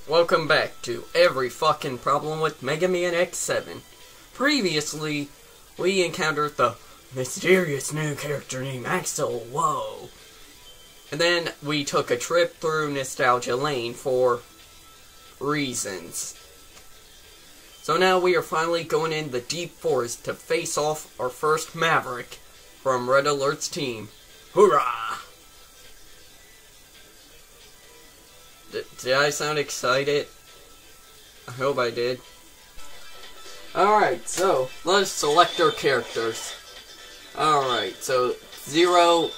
Welcome back to Every Fucking Problem with MegaMan X7. Previously, we encountered the mysterious new character named Axl Zero. And then we took a trip through Nostalgia Lane for reasons. So now we are finally going in the deep forest to face off our first Maverick from Red Alert's team. Hoorah! Did I sound excited? I hope I did. Alright, so let's select our characters. Alright, so Zero,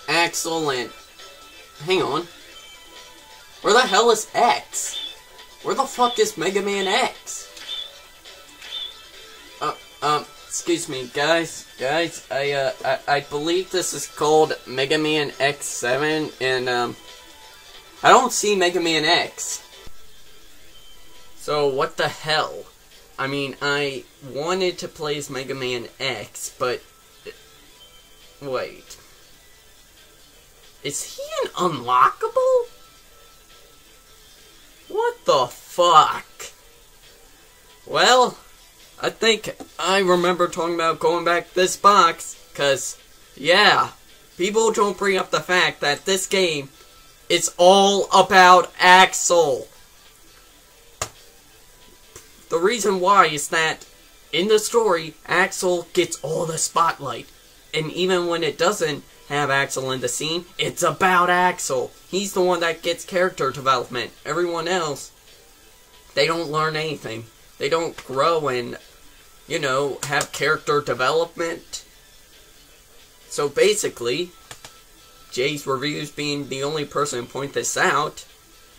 Axl, and... hang on. Where the hell is X? Where the fuck is MegaMan X? Excuse me, guys, I believe this is called MegaMan X7, and, I don't see MegaMan X. So, what the hell? I mean, I wanted to play as MegaMan X, but... wait. Is he an unlockable? What the fuck? Well, I think I remember talking about going back this box, cause, yeah, people don't bring up the fact that this game is all about Axl. The reason why is that, in the story, Axl gets all the spotlight, and even when it doesn't have Axl in the scene, it's about Axl. He's the one that gets character development. Everyone else, they don't learn anything. They don't grow and, you know, have character development. So basically, Jay's reviews being the only person to point this out,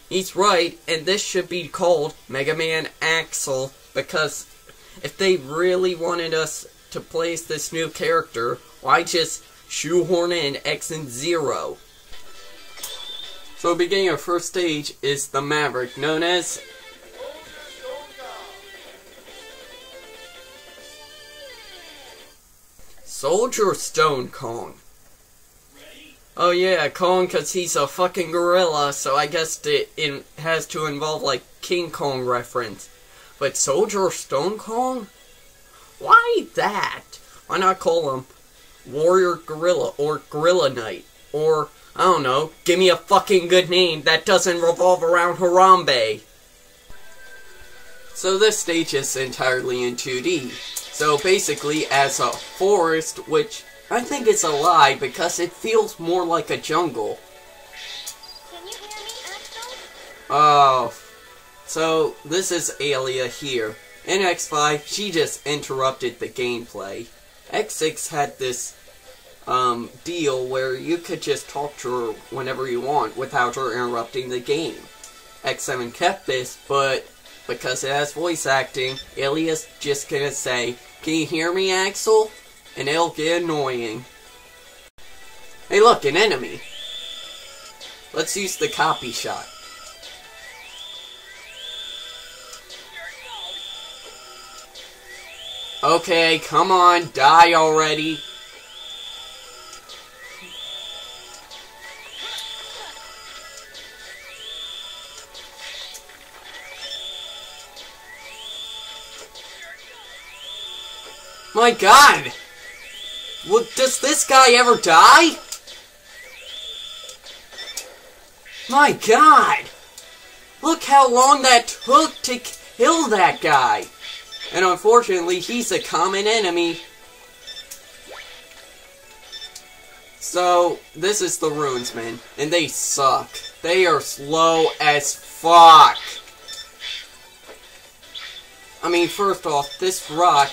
he's right, and this should be called MegaMan Axl, because if they really wanted us to play as this new character, why just shoehorn in X and Zero? So beginning our first stage is the Maverick, known as Soldier Stonekong. Oh yeah, Kong, cause he's a fucking gorilla, so I guess it has to involve like King Kong reference. But Soldier Stonekong? Why that? Why not call him Warrior Gorilla or Gorilla Knight? Or, I don't know, give me a fucking good name that doesn't revolve around Harambe. So this stage is entirely in 2D. So basically, as a forest, which I think is a lie because it feels more like a jungle. Can you hear me, Axl? Oh, so this is Alia here. In X5, she just interrupted the gameplay. X6 had this deal where you could just talk to her whenever you want without her interrupting the game. X7 kept this, but because it has voice acting, Alia's just gonna say, "Can you hear me, Axl?" And it'll get annoying. Hey look, an enemy. Let's use the copy shot. Okay, come on, die already. My God! Well, does this guy ever die? My God! Look how long that took to kill that guy! And unfortunately, he's a common enemy. So, this is the Runesmen, and they suck. They are slow as fuck. I mean, first off, this rock,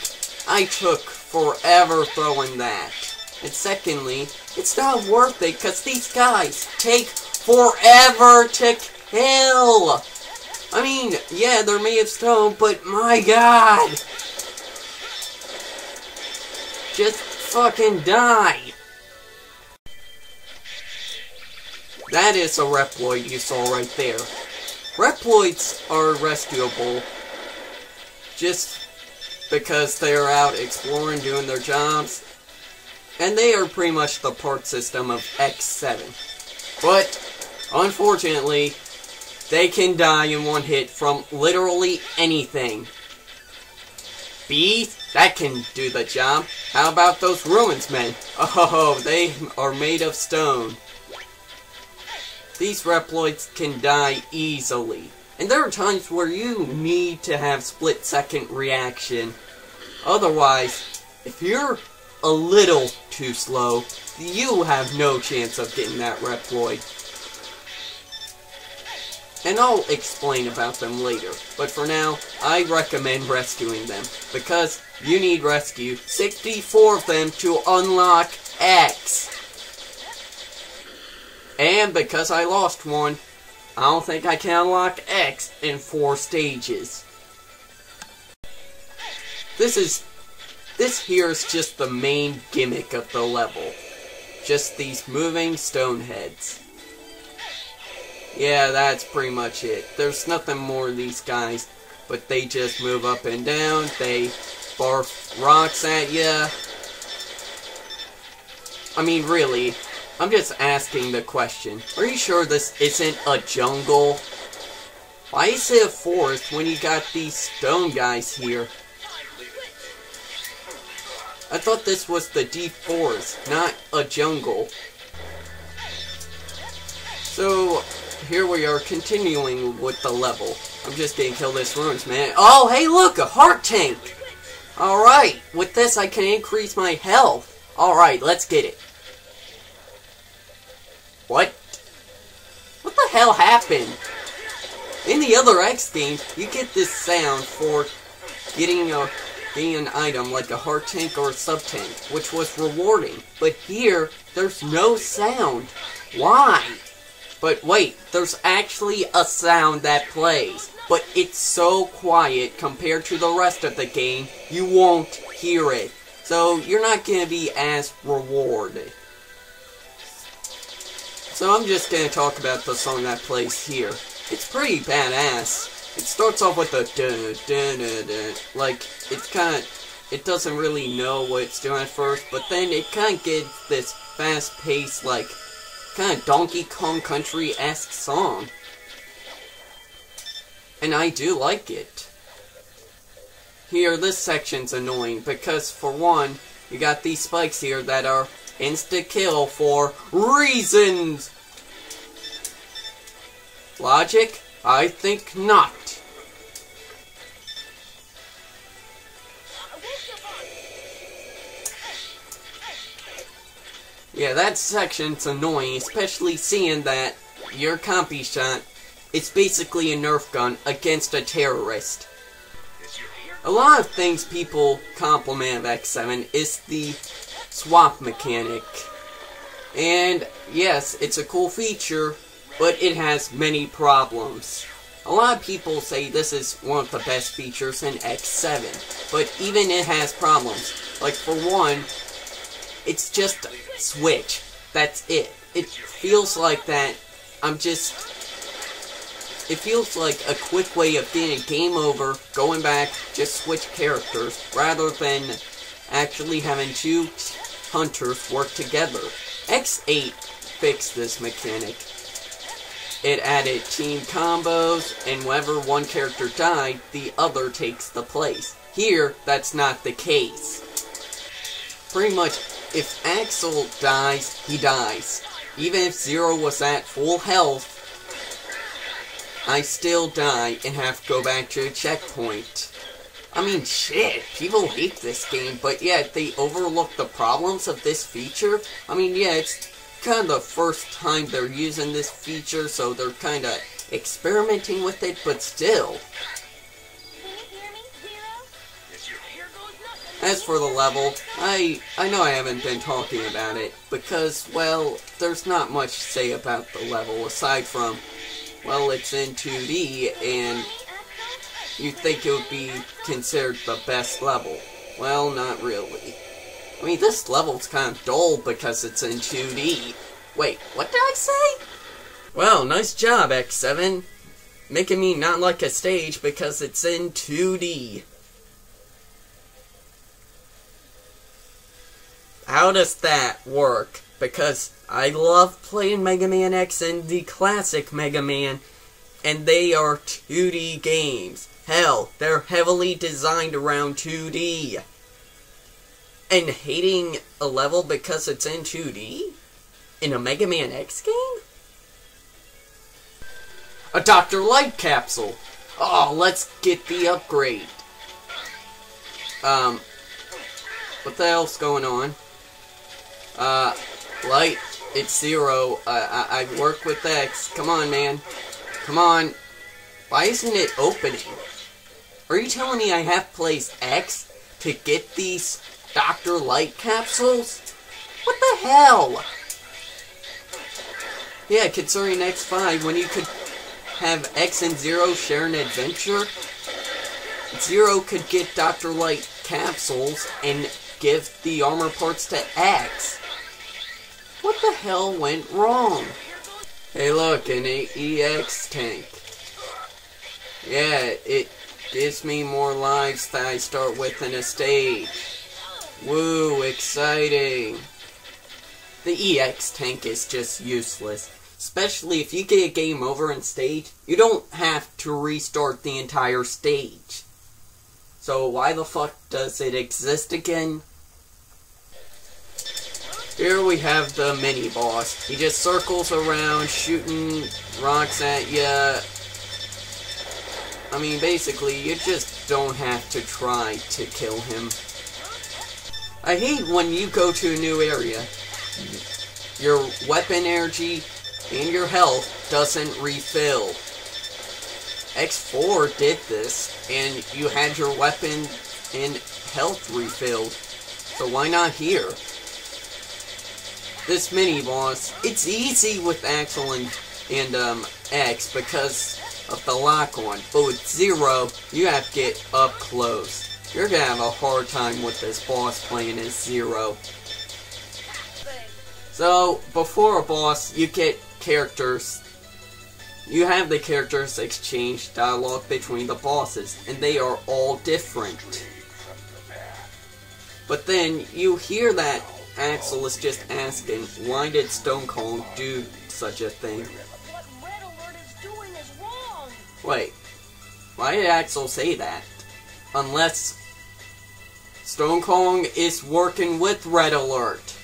I took forever throwing that. And secondly, it's not worth it because these guys take forever to kill. I mean, yeah, they're made of stone, but my God. Just fucking die. That is a Reploid you saw right there. Reploids are rescuable just because they're out exploring, doing their jobs. And they are pretty much the part system of X7. But, unfortunately, they can die in one hit from literally anything. Bees, that can do the job. How about those ruins men? Oh, they are made of stone. These Reploids can die easily. And there are times where you need to have split-second reaction. Otherwise, if you're a little too slow, you have no chance of getting that Reploid. And I'll explain about them later, but for now, I recommend rescuing them, because you need rescue 64 of them to unlock X. And because I lost one, I don't think I can unlock X in 4 stages. This here is just the main gimmick of the level. Just these moving stone heads. Yeah, that's pretty much it. There's nothing more to these guys, but they just move up and down, they barf rocks at ya. I mean, really, I'm just asking the question. Are you sure this isn't a jungle? Why is it a forest when you got these stone guys here? I thought this was the deep forest, not a jungle. So, here we are continuing with the level. I'm just getting killed this ruins, man. Oh, hey look, a heart tank! Alright, with this I can increase my health. Alright, let's get it. What? What the hell happened? In the other X games, you get this sound for getting an item like a heart tank or a sub tank, which was rewarding. But here, there's no sound. Why? But wait, there's actually a sound that plays, but it's so quiet compared to the rest of the game, you won't hear it. So you're not going to be as rewarded. So I'm just going to talk about the song that plays here. It's pretty badass. It starts off with a dun dun dun dun. Like, it doesn't really know what it's doing at first, but then it kind of gets this fast-paced, like, kind of Donkey Kong Country-esque song. And I do like it. Here, this section's annoying, because for one, you got these spikes here that are insta-kill for reasons! Logic? I think not. Yeah, that section's annoying, especially seeing that your compy shot is basically a Nerf gun against a terrorist. A lot of things people compliment of X7 is the swap mechanic. And yes, it's a cool feature, but it has many problems. A lot of people say this is one of the best features in X7, but even it has problems. Like, for one, it's just a switch. That's it. It feels like that it feels like a quick way of getting a game over, going back, just switch characters, rather than actually having 2 hunters work together. X8 fixed this mechanic. It added team combos, and whenever one character died, the other takes the place. Here, that's not the case. Pretty much, if Axl dies, he dies. Even if Zero was at full health, I still die and have to go back to a checkpoint. I mean, shit, people hate this game, but yet they overlook the problems of this feature. I mean, yeah, it's kind of the first time they're using this feature, so they're kind of experimenting with it, but still. As for the level, I know I haven't been talking about it, because, well, there's not much to say about the level, aside from, well, it's in 2D, and you'd think it would be considered the best level. Well, not really. I mean, this level's kind of dull because it's in 2D. Wait, what did I say? Well, nice job, X7. Making me not like a stage because it's in 2D. How does that work? Because I love playing Mega Man X and the classic Mega Man and they are 2D games. Hell, they're heavily designed around 2D. And hating a level because it's in 2D? In a MegaMan X game? A Dr. Light capsule! Oh, let's get the upgrade. What the hell's going on? Light, it's Zero. I work with X. Come on, man. Come on. Why isn't it opening? Are you telling me I have to place X to get these Dr. Light capsules? What the hell? Yeah, considering X5, when you could have X and Zero share an adventure, Zero could get Dr. Light capsules and give the armor parts to X. What the hell went wrong? Hey look, an EX tank. Yeah, it gives me more lives that I start with in a stage. Woo, exciting. The EX tank is just useless. Especially if you get a game over in stage, you don't have to restart the entire stage. So why the fuck does it exist again? Here we have the mini-boss. He just circles around, shooting rocks at ya. I mean, basically, you just don't have to try to kill him. I hate when you go to a new area. Your weapon energy and your health doesn't refill. X4 did this, and you had your weapon and health refilled. So why not here? This mini-boss, it's easy with Axl and X because of the lock-on, but with Zero, you have to get up close. You're gonna have a hard time with this boss playing as Zero. So, before a boss, you get characters. You have the characters exchange dialogue between the bosses, and they are all different. But then, you hear that Axl is just asking, why did Stonekong do such a thing? What Red Alert is doing is wrong. Wait, why did Axl say that? Unless Stonekong is working with Red Alert.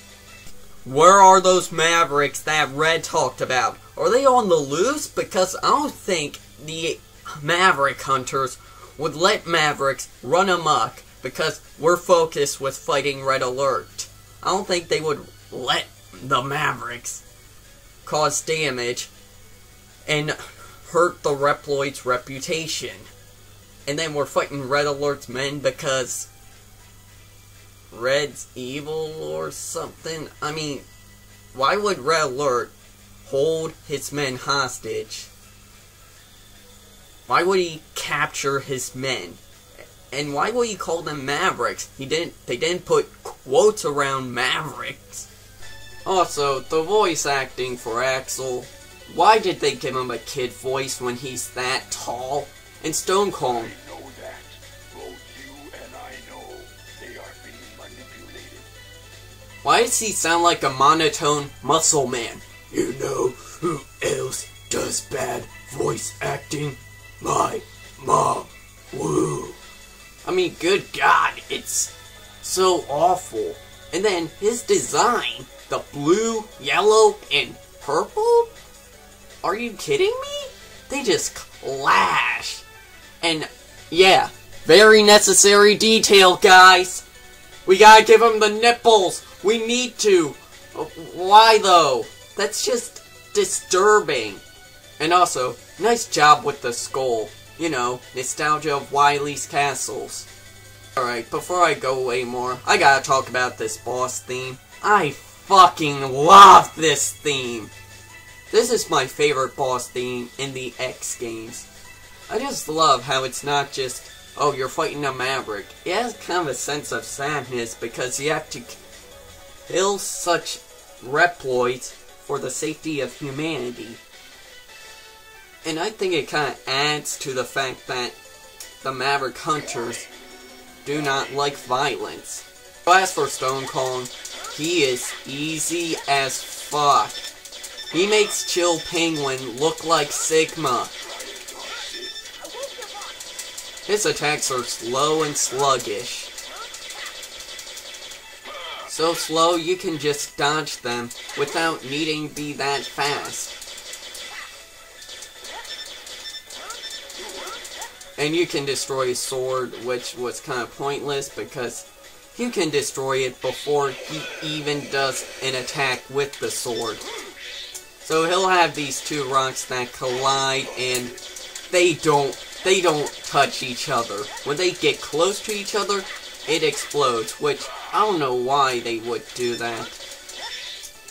Where are those Mavericks that Red talked about? Are they on the loose? Because I don't think the Maverick hunters would let Mavericks run amok because we're focused with fighting Red Alert. I don't think they would let the Mavericks cause damage and hurt the Reploid's reputation. And then we're fighting Red Alert's men because Red's evil or something. I mean, why would Red Alert hold his men hostage? Why would he capture his men? And why would he call them Mavericks? They didn't put quotes around Mavericks. Also, the voice acting for Axl. Why did they give him a kid voice when he's that tall? And Stonekong. Why does he sound like a monotone muscle man? You know who else does bad voice acting? My mom. Woo. I mean, good God, it's so awful. And then his design, the blue, yellow, and purple? Are you kidding me? They just clash. And yeah, very necessary detail, guys. We gotta give him the nipples. We need to. Why though? That's just disturbing. And also, nice job with the skull. You know, nostalgia of Wily's castles. Alright, before I go away more, I gotta talk about this boss theme. I fucking love this theme. This is my favorite boss theme in the X games. I just love how it's not just, oh, you're fighting a Maverick. It has kind of a sense of sadness because you have to kill such Reploids for the safety of humanity. And I think it kind of adds to the fact that the Maverick hunters do not like violence. So as for Stonekong, he is easy as fuck. He makes Chill Penguin look like Sigma. His attacks are slow and sluggish. So slow you can just dodge them without needing to be that fast. And you can destroy his sword, which was kind of pointless because you can destroy it before he even does an attack with the sword. So he'll have these two rocks that collide and they don't touch each other. When they get close to each other, it explodes, which I don't know why they would do that.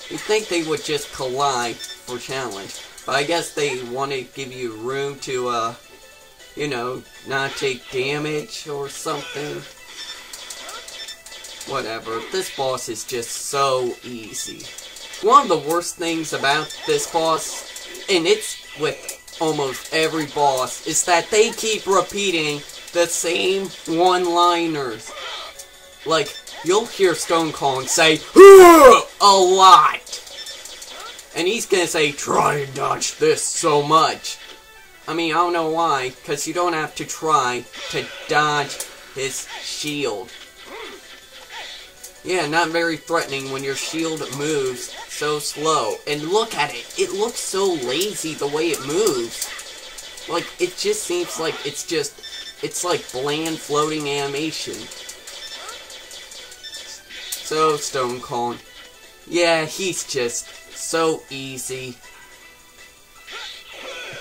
You'd think they would just collide for challenge, but I guess they want to give you room to, you know, not take damage or something. Whatever, this boss is just so easy. One of the worst things about this boss, and it's with almost every boss, is that they keep repeating the same one-liners. Like, you'll hear Stonekong say, a lot! And he's gonna say, try and dodge this so much. I mean, I don't know why, because you don't have to try to dodge his shield. Yeah, not very threatening when your shield moves so slow. And look at it. It looks so lazy the way it moves. Like, it just seems like it's like bland floating animation. So, Stonekong. Yeah, he's just so easy.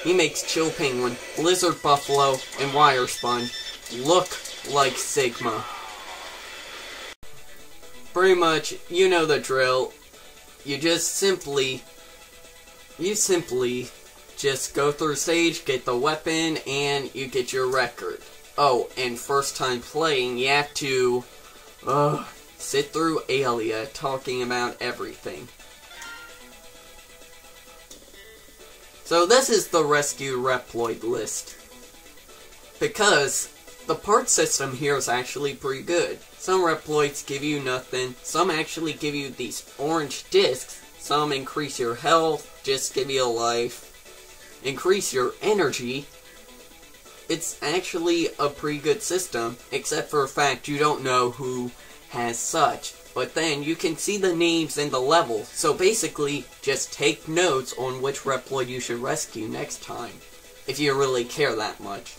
He makes Chill Penguin, Lizard Buffalo, and Wire Sponge look like Sigma. Pretty much, you know the drill. You simply just go through stage, get the weapon, and you get your record. Oh, and first time playing, you have to sit through Alia talking about everything. So this is the Rescue Reploid list. Because the part system here is actually pretty good. Some Reploids give you nothing, some actually give you these orange discs, some increase your health, just give you a life, increase your energy. It's actually a pretty good system, except for the fact you don't know who has such. But then you can see the names in the level, so basically just take notes on which Reploid you should rescue next time, if you really care that much.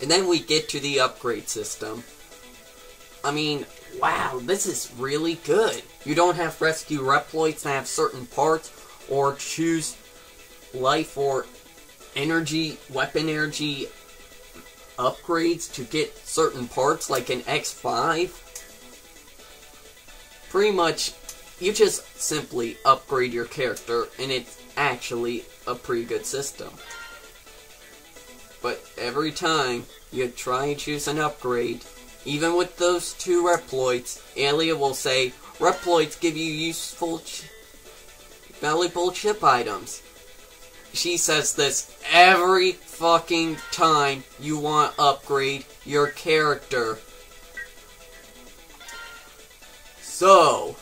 And then we get to the upgrade system. I mean, wow, this is really good. You don't have rescue Reploids that have certain parts, or choose life or energy, weapon energy upgrades to get certain parts, like an X5. Pretty much, you just simply upgrade your character, and it's actually a pretty good system. But every time you try and choose an upgrade, even with those two Reploids, Alia will say, Reploids give you useful, valuable chip items. She says this every fucking time you want to upgrade your character. So,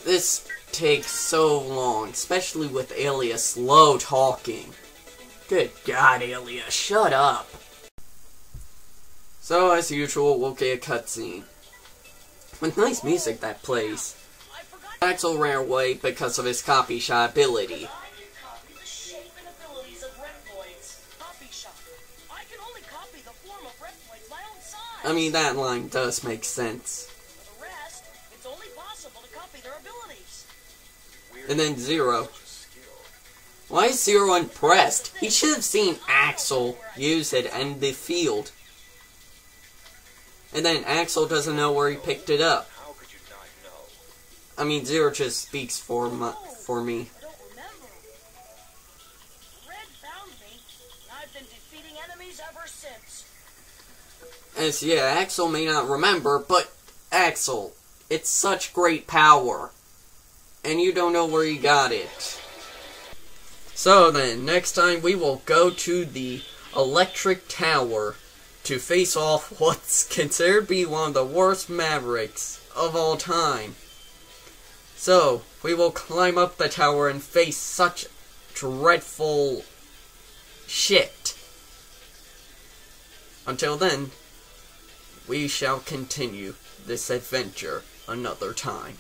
this takes so long, especially with Alia slow talking. Good God, Alia, shut up. So, as usual, we'll get a cutscene. With nice music that plays. Axl ran away because of his copy shot ability. I mean, that line does make sense. And then Zero. Why is Zero impressed? He should have seen Axl use it in the field. And then Axl doesn't know where he picked it up. I mean, Zero just speaks for me. As yeah, Axl may not remember, but Axl, it's such great power. And you don't know where you got it. So then, next time we will go to the Electric Tower to face off what's considered to be one of the worst Mavericks of all time. So, we will climb up the tower and face such dreadful shit. Until then, we shall continue this adventure another time.